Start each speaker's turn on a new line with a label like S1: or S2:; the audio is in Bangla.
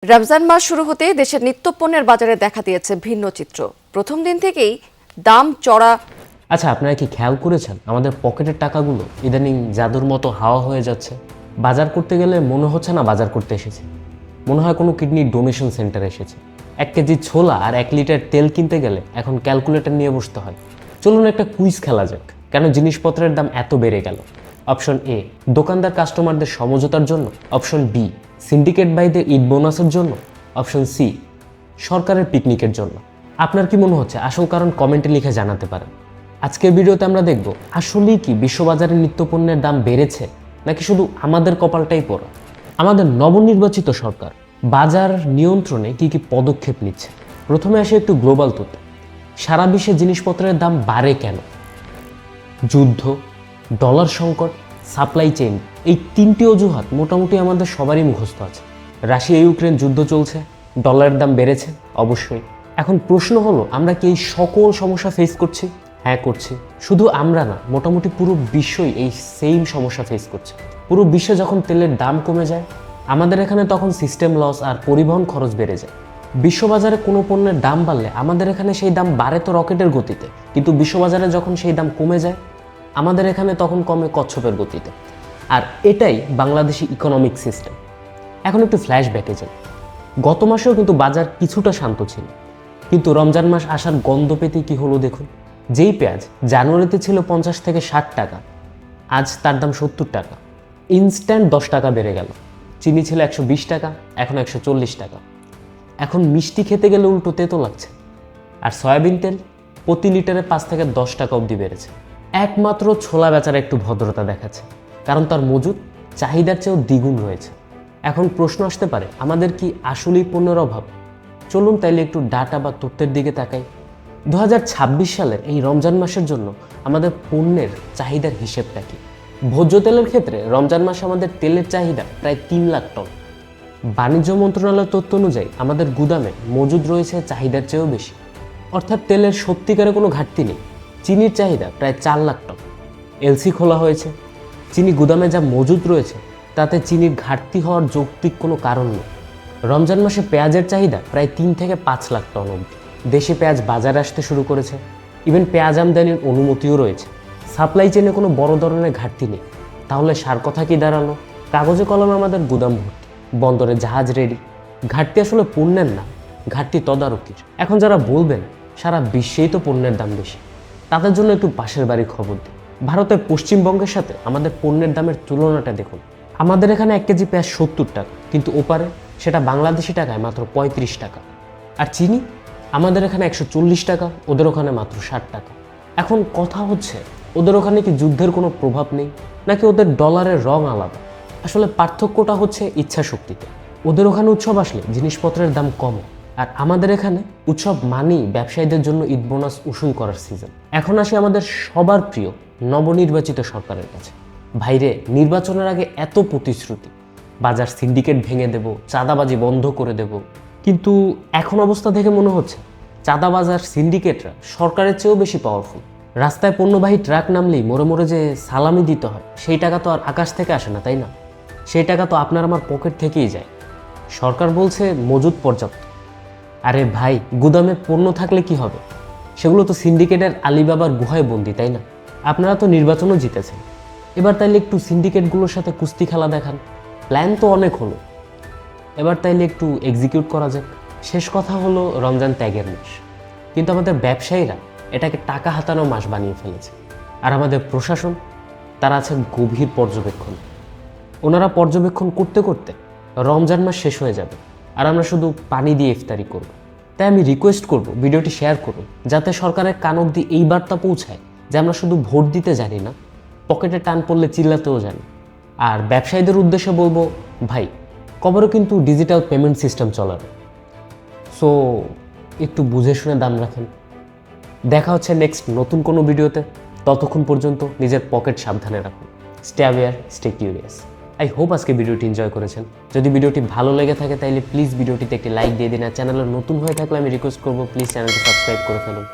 S1: রমজান মাস শুরু হতে দেশের নিত্যপণ্যের বাজারে দেখা দিয়েছে ভিন্ন চিত্র। প্রথম দিন থেকেই দাম চড়া।
S2: আচ্ছা, আপনারা কি খেয়াল করেছেন আমাদের পকেটের টাকাগুলো ইদানিং জাদুর মতো হাওয়া হয়ে যাচ্ছে? বাজার করতে গেলে মনে হচ্ছে না বাজার করতে এসেছে, মনে হয় কোনো কিডনির ডোনেশন সেন্টারে এসেছে। 1 কেজি ছোলা আর 1 লিটার তেল কিনতে গেলে এখন ক্যালকুলেটর নিয়ে বসতে হয়। চলুন একটা কুইজ খেলা যাক, কেন জিনিসপত্রের দাম এত বেড়ে গেল। অপশন এ, দোকানদার কাস্টমারদের সমঝোতার জন্য। অপশন বি, সিন্ডিকেট ভাইদের ঈদ বোনাসের জন্য। অপশন সি, সরকারের পিকনিকের জন্য। আপনার কি মনে হচ্ছে? আসল কারণ কমেন্টে লিখে জানাতে পারেন। আজকের ভিডিওতে আমরা দেখব আসলেই কি বিশ্ববাজারে নিত্যপণ্যের দাম বেড়েছে, নাকি শুধু আমাদের কপালটাই পোড়া। আমাদের নবনির্বাচিত সরকার বাজার নিয়ন্ত্রণে কি কি পদক্ষেপ নিচ্ছে। প্রথমে আসে একটু গ্লোবাল তথ্য। সারা বিশ্বে জিনিসপত্রের দাম বাড়ে কেন? যুদ্ধ, ডলার সংকট, সাপ্লাই চেইন, এই 3টি অজুহাত মোটামুটি আমাদের সবারই মুখস্থ আছে। রাশিয়া ইউক্রেন যুদ্ধ চলছে, ডলারের দাম বেড়েছে অবশ্যই। এখন প্রশ্ন হলো, আমরা কি এই সকল সমস্যা ফেস করছি? হ্যাঁ করছি। শুধু আমরা না, মোটামুটি পুরো বিশ্বই এই সেম সমস্যা ফেস করছে। পুরো বিশ্বে যখন তেলের দাম কমে যায়, আমাদের এখানে তখন সিস্টেম লস আর পরিবহন খরচ বেড়ে যায়। বিশ্ববাজারে কোনো পণ্যের দাম বাড়লে আমাদের এখানে সেই দাম বাড়ে তো রকেটের গতিতে, কিন্তু বিশ্ববাজারে যখন সেই দাম কমে যায় আমাদের এখানে তখন কমে কচ্ছপের গতিতে। আর এটাই বাংলাদেশি ইকোনমিক সিস্টেম। এখন একটু ফ্ল্যাশব্যাকে যাই। গত মাসেও কিন্তু বাজার কিছুটা শান্ত ছিল, কিন্তু রমজান মাস আসার গন্ধ পেতে কি হলো দেখুন। যেই পেঁয়াজ জানুয়ারিতে ছিল 50 থেকে 60 টাকা, আজ তার দাম 70 টাকা। ইনস্ট্যান্ট 10 টাকা বেড়ে গেল। চিনি ছিল 120 টাকা, এখন 140 টাকা। এখন মিষ্টি খেতে গেলে উল্টো তেতো লাগছে। আর সয়াবিন তেল প্রতি লিটারে 5 থেকে 10 টাকা অবধি বেড়েছে। একমাত্র ছোলা বেচারা একটু ভদ্রতা দেখাচ্ছে, কারণ তার মজুদ চাহিদার চেয়েও দ্বিগুণ রয়েছে। এখন প্রশ্ন আসতে পারে, আমাদের কি আসলেই পণ্যের অভাব? চলুন তাইলে একটু ডাটা বা তথ্যের দিকে তাকাই। 2026 সালের এই রমজান মাসের জন্য আমাদের পণ্যের চাহিদার হিসেবটা কি? ভোজ্য তেলের ক্ষেত্রে রমজান মাসে আমাদের তেলের চাহিদা প্রায় 3 লাখ টন। বাণিজ্য মন্ত্রণালয়ের তথ্য অনুযায়ী আমাদের গুদামে মজুদ রয়েছে চাহিদার চেয়েও বেশি, অর্থাৎ তেলের সত্যিকারে কোনো ঘাটতি নেই। চিনির চাহিদা প্রায় 4 লাখ টন। এলসি খোলা হয়েছে। চিনি গুদামে যা মজুদ রয়েছে তাতে চিনির ঘাটতি হওয়ার যৌক্তিক কোনো কারণ নেই। রমজান মাসে পেঁয়াজের চাহিদা প্রায় 3 থেকে 5 লাখ টন অবধি। দেশে পেঁয়াজ বাজারে আসতে শুরু করেছে। ইভেন পেঁয়াজ আমদানির অনুমতিও রয়েছে। সাপ্লাই চেনে কোনো বড় ধরনের ঘাটতি নেই। তাহলে সার কথা কি দাঁড়ালো? কাগজে কলমে আমাদের গুদাম ভর্তি, বন্দরে জাহাজ রেডি। ঘাটতি আসলে পণ্যের না, ঘাটতি তদারকির। এখন যারা বলবেন সারা বিশ্বেই তো পণ্যের দাম বেশি, তাদের জন্য একটু পাশের বাড়ির খবর দিই। ভারতের পশ্চিমবঙ্গের সাথে আমাদের পণ্যের দামের তুলনাটা দেখুন। আমাদের এখানে 1 কেজি পেঁয়াজ 70 টাকা, কিন্তু ওপারে সেটা বাংলাদেশি টাকায় মাত্র 35 টাকা। আর চিনি আমাদের এখানে 140 টাকা, ওদের ওখানে মাত্র 60 টাকা। এখন কথা হচ্ছে, ওদের ওখানে কি যুদ্ধের কোনো প্রভাব নেই, নাকি ওদের ডলারের রং আলাদা? আসলে পার্থক্যটা হচ্ছে ইচ্ছা শক্তিতে। ওদের ওখানে উৎসব আসলে জিনিসপত্রের দাম কমে, আর আমাদের এখানে উৎসব মানেই ব্যবসায়ীদের জন্য ঈদ বোনাস উসুল করার সিজন। এখন আসি আমাদের সবার প্রিয় নবনির্বাচিত সরকারের কাছে। ভাইরে, নির্বাচনের আগে এত প্রতিশ্রুতি, বাজার সিন্ডিকেট ভেঙে দেব, চাঁদাবাজি বন্ধ করে দেব, কিন্তু এখন অবস্থা দেখে মনে হচ্ছে চাঁদাবাজ আর সিন্ডিকেটরা সরকারের চেয়েও বেশি পাওয়ারফুল। রাস্তায় পণ্যবাহী ট্রাক নামলেই মোড়ে মোড়ে যে সালামি দিতে হয়, সেই টাকা তো আর আকাশ থেকে আসে না, তাই না? সেই টাকা তো আপনার আমার পকেট থেকেই যায়। সরকার বলছে মজুদ পর্যাপ্ত। আরে ভাই, গুদামে পণ্য থাকলে কি হবে? সেগুলো তো সিন্ডিকেটের আলিবাবার গুহায় বন্দি, তাই না? আপনারা তো নির্বাচনও জিতেছেন, এবার তাইলে একটু সিন্ডিকেটগুলোর সাথে কুস্তি খেলা দেখান। প্ল্যান তো অনেক হলো, এবার তাইলে একটু এক্সিকিউট করা যাক। শেষ কথা হলো, রমজান ত্যাগের মাস, কিন্তু আমাদের ব্যবসায়ীরা এটাকে টাকা হাতানো মাস বানিয়ে ফেলেছে। আর আমাদের প্রশাসন, তারা আছে গভীর পর্যবেক্ষণ। ওনারা পর্যবেক্ষণ করতে করতে রমজান মাস শেষ হয়ে যাবে, আর আমরা শুধু পানি দিয়ে ইফতারি করব। তাই আমি রিকোয়েস্ট করব, ভিডিওটি শেয়ার করুন, যাতে সরকারের কান অবধি এই বার্তা পৌঁছায় যে আমরা শুধু ভোট দিতে জানি না, পকেটে টান পড়লে চিল্লাতেও জানি। আর ব্যবসায়ীদের উদ্দেশ্যে বলবো, ভাই, কবরও কিন্তু ডিজিটাল পেমেন্ট সিস্টেম চলার, সো একটু বুঝে শুনে দাম রাখেন। দেখা হচ্ছে নেক্সট নতুন কোনো ভিডিওতে। ততক্ষণ পর্যন্ত নিজের পকেট সাবধানে রাখুন। Stay aware, stay curious. I hope আজকে ভিডিওটি এনজয় করেছেন। যদি ভিডিওটি ভালো লেগে থাকে তাহলে প্লিজ ভিডিওটিতে একটি লাইক দিয়ে দিন। আর চ্যানেলে নতুন হয়ে থাকলে আমি রিকোয়েস্ট করবো, প্লিজ চ্যানেলটি সাবস্ক্রাইব করে ফেলুন।